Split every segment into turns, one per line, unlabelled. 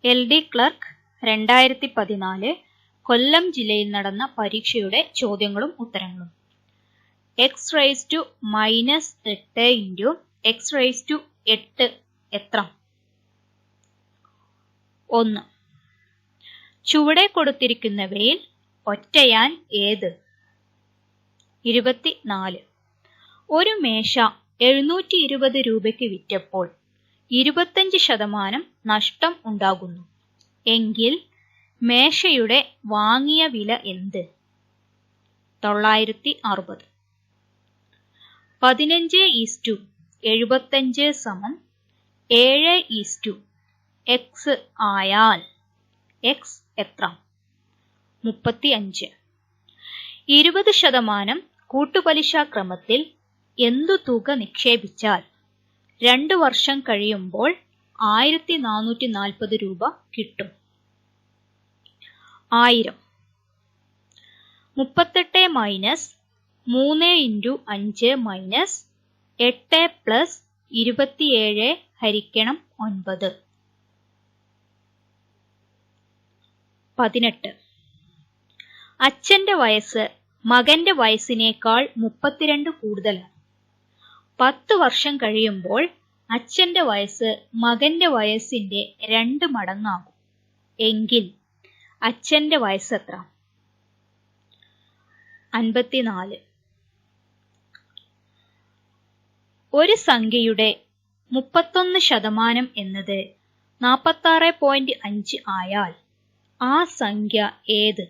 LD clerk 2014 കൊല്ലം ജില്ലയിൽ നടന്ന പരീക്ഷയുടെ ചോദ്യങ്ങളും ഉത്തരങ്ങളും. x⁻⁻8 × x⁸ എത്ര? 1. ചുവടെ കൊടുത്തിരിക്കുന്നവയിൽ ഒറ്റയാൻ ഏത്? 24. ഒരു മേശ 720 രൂപയ്ക്ക് വിറ്റപ്പോൾ 25% നഷ്ടം ഉണ്ടാകുന്നു എങ്കിൽ മേശയുടെ വാങ്ങിയ വില എന്ത്? 960. 15:75 7:x ആയാൽ x എത്ര? 35. 20% കൂട്ടുപലിശ ക്രമത്തിൽ എന്തു തുക നിക്ഷേപിച്ചാൽ 2 വർഷം കഴിയുമ്പോൾ 1440 രൂപ കിട്ടും? 1000. 38 - 3 × 5 - 8 + 27 × 9. 18. അച്ഛന്റെ വയസ്സ് മകന്റെ വയസ്സിനേക്കാൾ 32 കൂടുതലാണ്. 10 വർഷം കഴിയുമ്പോൾ അച്ഛന്റെ വയസ്സ് മകന്റെ വയസ്സിന്റെ 2 മടങ്ങാകും എങ്കിൽ അച്ഛന്റെ വയസ്സ് എത്ര? 54. ഒരു സംഖ്യയുടെ 31% എന്നത് 46.5 ആയാൽ ആ സംഖ്യ ഏത്?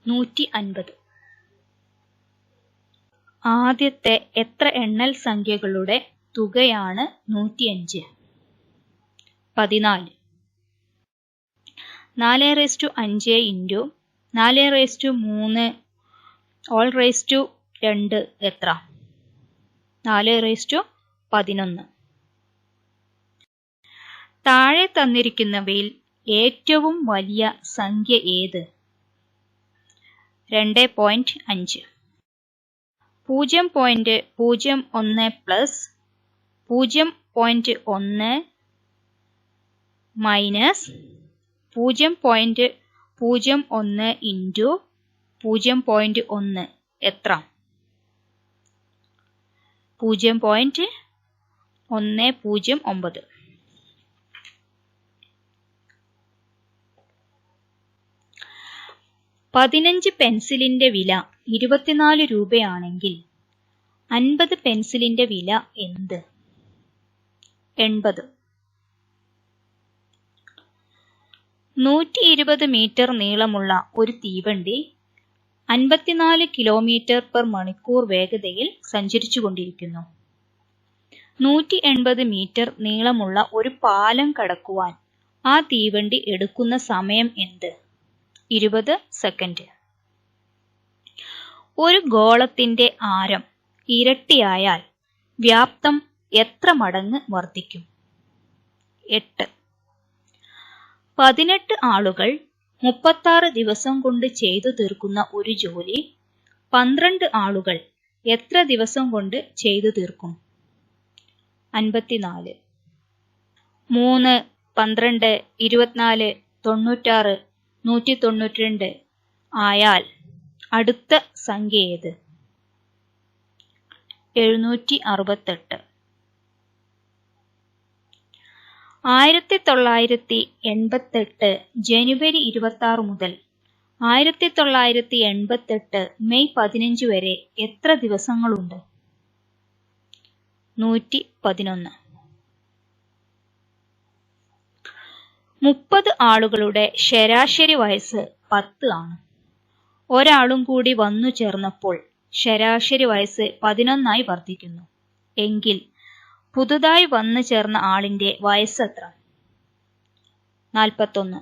150. ആദ്യത്തെ എത്ര എണ്ണൽ സംഖ്യകളുടെ തുകയാണ് 105? 14. 4/5 × 4/3² എത്ര? 4/11. താഴെ തന്നിരിക്കുന്നവയിൽ ഏറ്റവും വലിയ സംഖ്യ ഏത്? 2.5. 0.01 + 0.1 - 0.01 × 0.1 എത്ര? 0.109. 15 പെൻസിലിന്റെ വില 24 രൂപയാണെങ്കിൽ 50 പെൻസിലിന്റെ വില എന്ത്? 80. 120 മീറ്റർ നീളമുള്ള ഒരു തീവണ്ടി 54 km/മണിക്കൂർ വേഗതയിൽ സഞ്ചരിച്ചുകൊണ്ടിരിക്കുന്നു. 180 മീറ്റർ നീളമുള്ള ഒരു പാലം കടക്കുവാൻ ആ തീവണ്ടി എടുക്കുന്ന സമയം എന്ത്? 20 സെക്കൻഡ്. ഒരു ഗോളത്തിന്റെ ആരം ഇരട്ടിയായാൽ വ്യാപ്തം എത്ര മടങ്ങ് വർദ്ധിക്കും? 8. 18 ആളുകൾ 36 ദിവസം കൊണ്ട് ചെയ്തു തീർക്കുന്ന ഒരു ജോലി 12 ആളുകൾ എത്ര ദിവസം കൊണ്ട് ചെയ്തു തീർക്കും? 54. 3, 12, 24, 96, 192 ആയാൽ അടുത്ത സംഖ്യ ഏത്? 768. 1988 ജനുവരി 26 മുതൽ 1988 മെയ് 15 വരെ എത്ര ദിവസങ്ങളുണ്ട്? 111. 30 ആളുകളുടെ ശരാശരി വയസ്സ് 10 ആണ്. ഒരാളും കൂടി വന്നു ചേർന്നപ്പോൾ ശരാശരി വയസ്സ് 11 വർദ്ധിക്കുന്നു എങ്കിൽ പുതുതായി വന്നു ചേർന്ന ആളിന്റെ വയസ്സ് എത്ര? 41.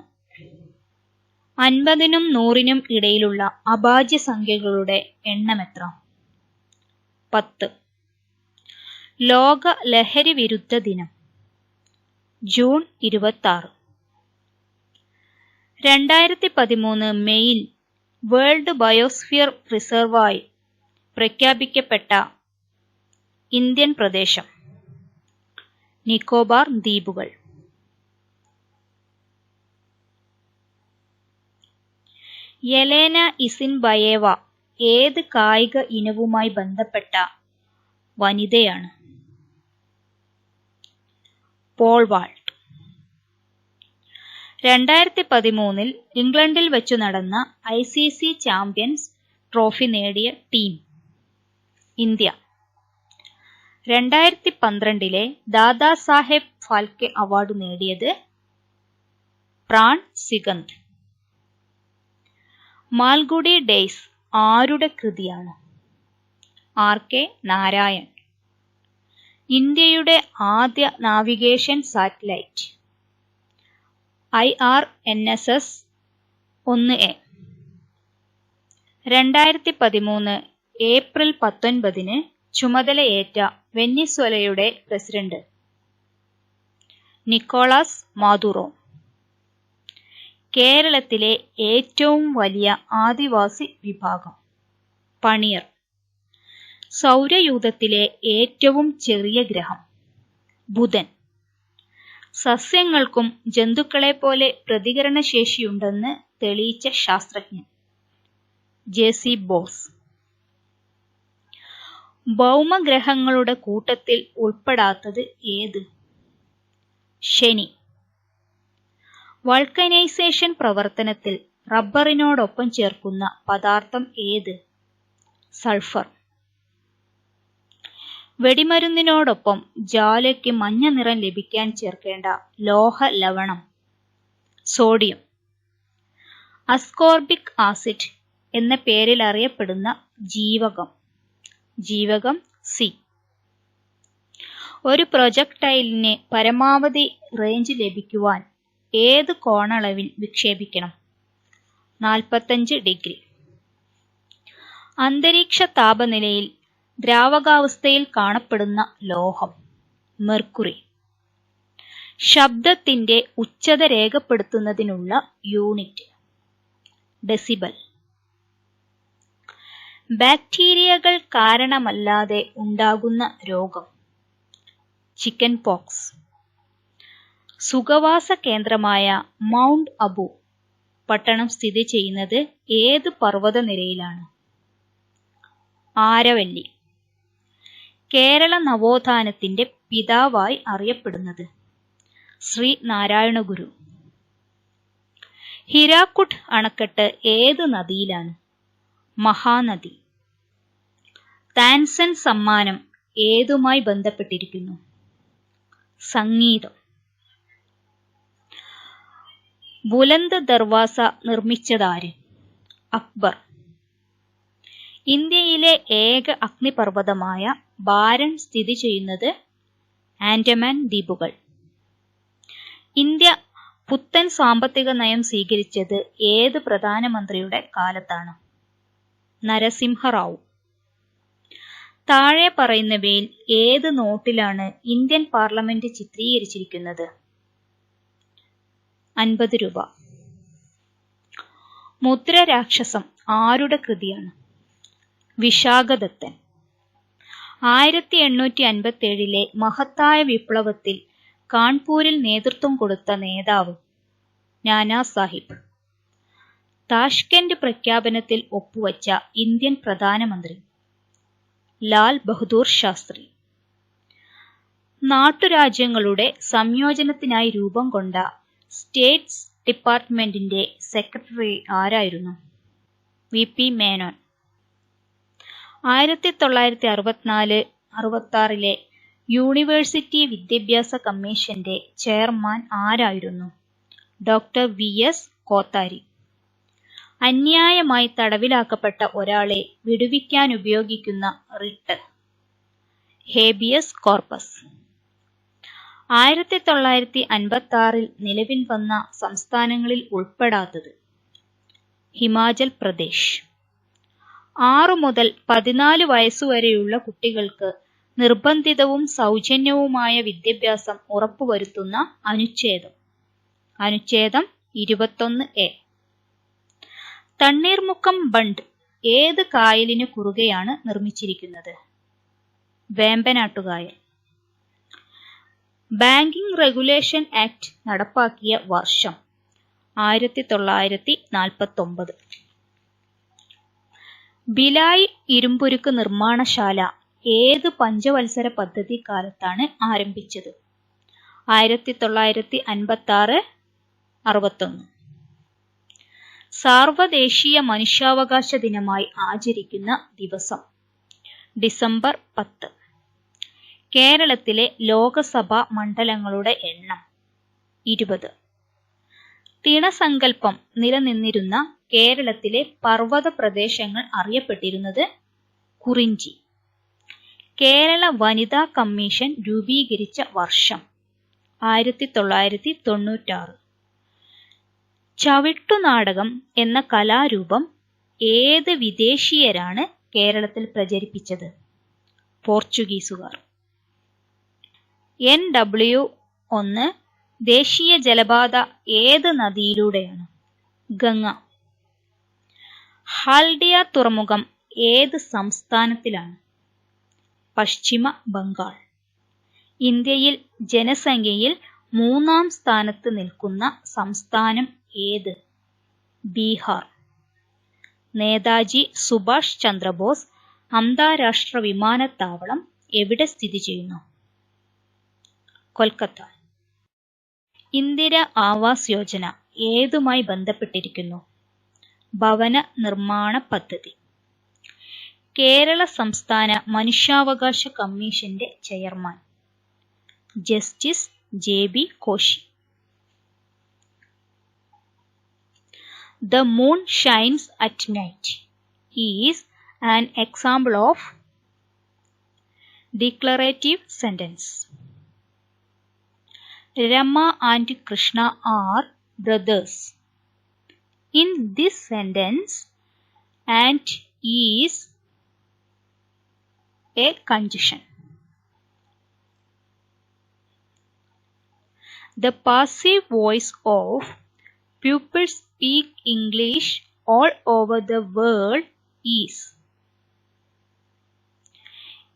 50നും 100നും ഇടയിലുള്ള അഭാജ്യ സംഖ്യകളുടെ എണ്ണം എത്ര? 10. ലോക ലഹരി വിരുദ്ധ ദിനം ജൂൺ 26. 2013 മെയിൽ വേൾഡ് ബയോസ്ഫിയർ റിസർവായി പ്രഖ്യാപിക്കപ്പെട്ട ഇന്ത്യൻ പ്രദേശം നിക്കോബാർ ദ്വീപുകൾ. യെലേന ഇസിൻബയേവ ഏത് കായിക ഇനവുമായി ബന്ധപ്പെട്ട വനിതയാണ്? Pole vault. 2013 ഇംഗ്ലണ്ടിൽ വെച്ചു നടന്ന ICC ചാമ്പ്യൻസ് ട്രോഫി നേടിയ team? India. 2012 Dada Saheb Phalke award നേടിയത്? പ്രാൺ സിഗന്ത്. മാൽഗുഡി ഡേയ്സ് ആരുടെ കൃതിയാണ്? RK നാരായൺ. ഇന്ത്യയുടെ ആദ്യ navigation satellite? IRNSS 1A. 2013 April 19 ചുമതലയേറ്റ വെനിസ്വേലയുടെ പ്രസിഡന്റ്? നിക്കോളാസ് മാദുറോ. കേരളത്തിലെ ഏറ്റവും വലിയ ആദിവാസി വിഭാഗം? പണിയർ. സൗരയൂഥത്തിലെ ഏറ്റവും ചെറിയ ഗ്രഹം? ബുധൻ. സസ്യങ്ങൾക്കും ജന്തുക്കളെപ്പോലെ പ്രതികരണശേഷിയുണ്ടെന്ന് തെളിയിച്ച ശാസ്ത്രജ്ഞൻ? JC boss. ഭൗമഗ്രഹങ്ങളുടെ കൂട്ടത്തിൽ ഉൾപ്പെടാത്തത് ഏത്? ശനി. വൾക്കനൈസേഷൻ പ്രവർത്തനത്തിൽ റബ്ബറിനോടൊപ്പം ചേർക്കുന്ന പദാർത്ഥം ഏത്? സൾഫർ. വെടിമരുന്നിനോടൊപ്പം ജ്വാലയ്ക്ക് മഞ്ഞ നിറം ലഭിക്കാൻ ചേർക്കേണ്ട ലോഹ ലവണം? സോഡിയം. അസ്കോർബിക് ആസിഡ് എന്ന പേരിൽ അറിയപ്പെടുന്ന ജീവകം? C. ഒരു പ്രൊജക്ടൈലിന് പരമാവധി റേഞ്ച് ലഭിക്കുവാൻ ഏത് കോണളവിൽ വിക്ഷേപിക്കണം? 45 ഡിഗ്രി. അന്തരീക്ഷ താപനിലയിൽ ദ്രാവകാവസ്ഥയിൽ കാണപ്പെടുന്ന ലോഹം? മെർക്കുറി. ശബ്ദത്തിന്റെ ഉച്ചത രേഖപ്പെടുത്തുന്നതിനുള്ള യൂണിറ്റ്? ഡെസിബൽ. ബാക്ടീരിയകൾ കാരണമല്ലാതെ ഉണ്ടാകുന്ന രോഗം? Chicken pox. സുഖവാസ കേന്ദ്രമായ മൗണ്ട് അബു പട്ടണം സ്ഥിതി ചെയ്യുന്നത് ഏത് പർവ്വതനിരയിലാണ്? ആരവല്ലി. കേരള നവോത്ഥാനത്തിന്റെ പിതാവായി അറിയപ്പെടുന്നത്? ശ്രീ നാരായണ ഗുരു. ഹിരാക്കുഡ് അണക്കെട്ട് ഏത് നദിയിലാണ്? മഹാനദി. താൻസൻ സമ്മാനം ഏതുമായി ബന്ധപ്പെട്ടിരിക്കുന്നു? സംഗീതം. ബുലന്ദ് ദർവാസ നിർമ്മിച്ചതാര്? അക്ബർ. ഇന്ത്യയിലെ ഏക അഗ്നിപർവ്വതമായ ബാരൺ സ്ഥിതി ചെയ്യുന്നത്? ആൻഡമാൻ ദ്വീപുകൾ. ഇന്ത്യ പുത്തൻ സാമ്പത്തിക നയം സ്വീകരിച്ചത് ഏത് പ്രധാനമന്ത്രിയുടെ കാലത്താണ്? നരസിംഹറാവു. താഴെ പറയുന്നവയിൽ ഏത് നോട്ടിലാണ് ഇന്ത്യൻ പാർലമെന്റ് ചിത്രീകരിച്ചിരിക്കുന്നത്? 50 രൂപ. മുദ്രരാക്ഷസം ആരുടെ കൃതിയാണ്? വിശാഖദത്തൻ. 1857 മഹത്തായ വിപ്ലവത്തിൽ കാൺപൂരിൽ നേതൃത്വം കൊടുത്ത നേതാവ്? നാനാ സാഹിബ്. താഷ്കെന്റ് പ്രഖ്യാപനത്തിൽ ഒപ്പുവച്ച ഇന്ത്യൻ പ്രധാനമന്ത്രി? ലാൽ ബഹദൂർ ശാസ്ത്രി. നാട്ടുരാജ്യങ്ങളുടെ സംയോജനത്തിനായി രൂപം കൊണ്ട സ്റ്റേറ്റ്സ് ഡിപ്പാർട്ട്മെന്റിന്റെ സെക്രട്ടറി ആരായിരുന്നു? VP മേനോൻ. 1964-66 യൂണിവേഴ്സിറ്റി വിദ്യാഭ്യാസ കമ്മീഷന്റെ ചെയർമാൻ ആരായിരുന്നു? Doctor VS Kothari. അന്യായമായി തടവിലാക്കപ്പെട്ട ഒരാളെ വിടുവിക്കാനുപയോഗിക്കുന്ന റിട്ട്? Habeas corpus. 1956 നിലവിൽ വന്ന സംസ്ഥാനങ്ങളിൽ ഉൾപ്പെടാത്തത്? ഹിമാചൽ പ്രദേശ്. 6 മുതൽ 14 വയസ്സുവരെയുള്ള കുട്ടികൾക്ക് നിർബന്ധിതവും സൗജന്യവുമായ വിദ്യാഭ്യാസം ഉറപ്പുവരുത്തുന്ന അനുച്ഛേദം? അനുച്ഛേദം 21A. തണ്ണീർമുക്കം ബണ്ട് ഏത് കായലിന് കുറുകെയാണ് നിർമ്മിച്ചിരിക്കുന്നത്? വേമ്പനാട്ടുകായൽ. ബാങ്കിംഗ് റെഗുലേഷൻ ആക്ട് നടപ്പാക്കിയ വർഷം? 1949. ഭിലായ് ഇരുമ്പുരുക്ക് നിർമ്മാണശാല ഏത് പഞ്ചവത്സര പദ്ധതി കാലത്താണ് ആരംഭിച്ചത്? 1956-61. സാർവദേശീയ മനുഷ്യാവകാശ ദിനമായി ആചരിക്കുന്ന ദിവസം? ഡിസംബർ 10. കേരളത്തിലെ ലോകസഭാ മണ്ഡലങ്ങളുടെ എണ്ണം? 20. തിണസങ്കല്പം നിലനിന്നിരുന്ന കേരളത്തിലെ പർവ്വത പ്രദേശങ്ങൾ അറിയപ്പെട്ടിരുന്നത് കുറിഞ്ചി. കേരള വനിതാ കമ്മീഷൻ രൂപീകരിച്ച വർഷം? 1996. ചവിട്ടുനാടകം എന്ന കലാരൂപം ഏത് വിദേശീയരാണ് കേരളത്തിൽ പ്രചരിപ്പിച്ചത്? പോർച്ചുഗീസുകാർ. NW1 ദേശീയ ജലപാത ഏത് നദിയിലൂടെയാണ്? ഗംഗ. ഹാൽഡിയ തുറമുഖം ഏത് സംസ്ഥാനത്തിലാണ്? പശ്ചിമ ബംഗാൾ. ഇന്ത്യയിൽ ജനസംഖ്യയിൽ 3-ാം സ്ഥാനത്ത് നിൽക്കുന്ന സംസ്ഥാനം ഏത്? ബീഹാർ. നേതാജി സുഭാഷ് ചന്ദ്രബോസ് അന്താരാഷ്ട്ര വിമാനത്താവളം എവിടെ സ്ഥിതി ചെയ്യുന്നു? കൊൽക്കത്ത. ഇന്ദിര ആവാസ് യോജന ഏതുമായി ബന്ധപ്പെട്ടിരിക്കുന്നു? ഭവന നിർമ്മാണ പദ്ധതി. കേരള സംസ്ഥാന മനുഷ്യാവകാശ കമ്മീഷന്റെ chairman? Justice JB Koshy. The moon shines at night is an example of declarative sentence. Rama and Krishna are brothers. In this sentence, and is a conjunction. The passive voice of pupils speak English all over the world is?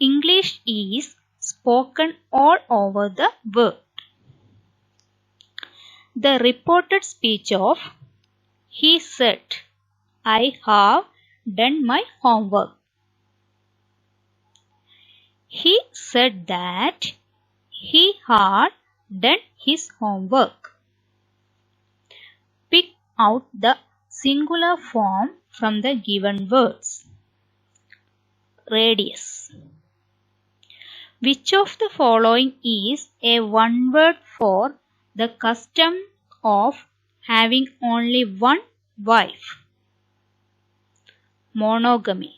English is spoken all over the world. The reported speech of he said, I have done my homework. He said that he had done his homework. Pick out the singular form from the given words. Radius. Which of the following is a one word for the custom of having only one wife? Monogamy.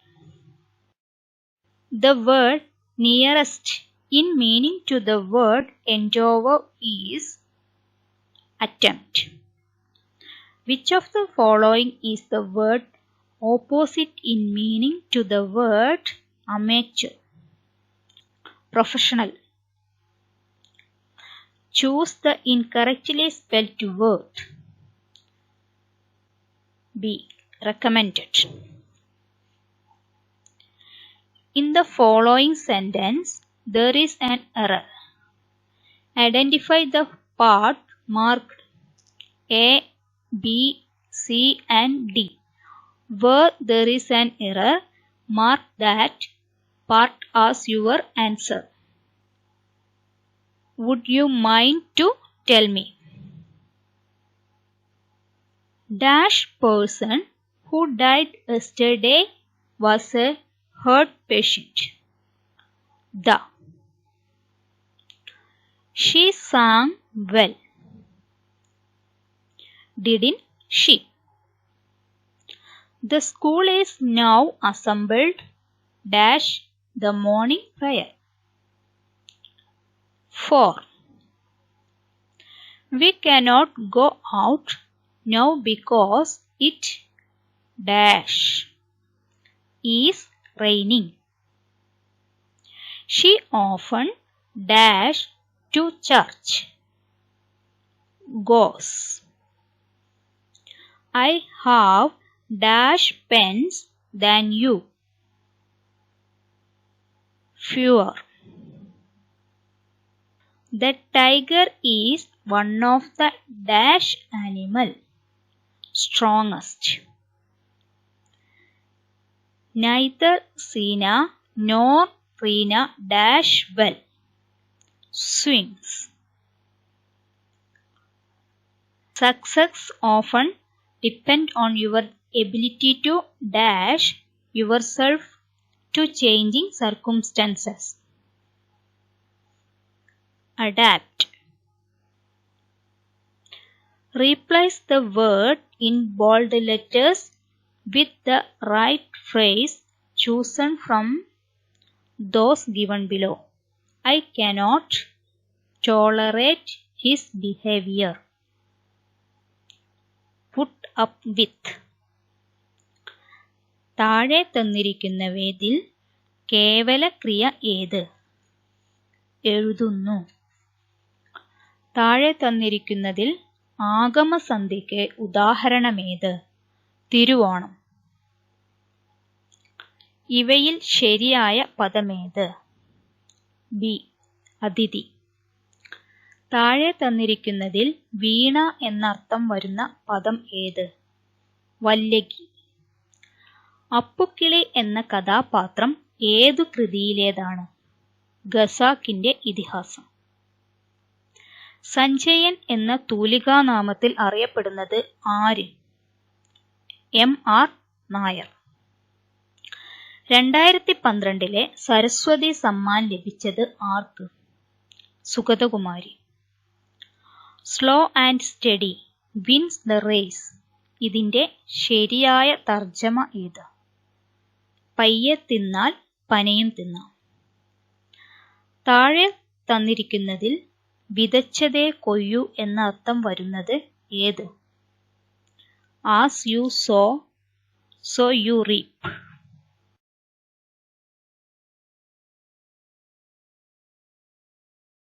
The word nearest in meaning to the word endeavor is attempt. Which of the following is the word opposite in meaning to the word amateur? Professional. Choose the incorrectly spelled word. B. Recommended. In the following sentence, there is an error. Identify the part marked A, B, C, and D. Where there is an error, mark that part as your answer. Would you mind to tell me? Dash person who died yesterday was a heart patient. The. She sang well. Didn't she? The school is now assembled. Dash the morning prayer. 4. We cannot go out now because it dash is raining. She often dash to church. Goes. I have dash pens than you. Fewer. The tiger is one of the dash animal. Strongest. Neither Sina nor Rina dash well. Swings. Success often depends on your ability to dash yourself to changing circumstances. Adapt. Replace the word in bold letters with the right phrase chosen from those given below. I cannot tolerate his behavior. Put up with. താഴെ തന്നിരിക്കുന്നവയിൽ കേവല ക്രിയ ഏത്? എഴുതുന്നു. താഴെ തന്നിരിക്കുന്നതിൽ ആഗമസന്ധിക്ക് ഉദാഹരണമേത്? തിരുവോണം. ഇവയിൽ ശരിയായ പദമേത്? B. അതിഥി. താഴെ തന്നിരിക്കുന്നതിൽ വീണ എന്നർത്ഥം വരുന്ന പദം ഏത്? വല്ലകി. അപ്പുക്കിളി എന്ന കഥാപാത്രം ഏതു കൃതിയിലേതാണ്? ഖസാക്കിന്റെ ഇതിഹാസം. സഞ്ജയൻ എന്ന തൂലികാനാമത്തിൽ അറിയപ്പെടുന്നത് ആര്? M.R. നായർ. 2012 സരസ്വതി സമ്മാൻ ലഭിച്ചത് ആർക്ക്? Sugathakumari. Slow and steady wins the race. ഇതിന്റെ ശരിയായ തർജ്ജമ ഏത്? പയ്യെ തിന്നാൽ പനയും തിന്നാം. താഴെ തന്നിരിക്കുന്നതിൽ വിതച്ചതേ കൊയ്യൂ എന്ന അർത്ഥം വരുന്നത് ഏത്? As you sow, so you reap.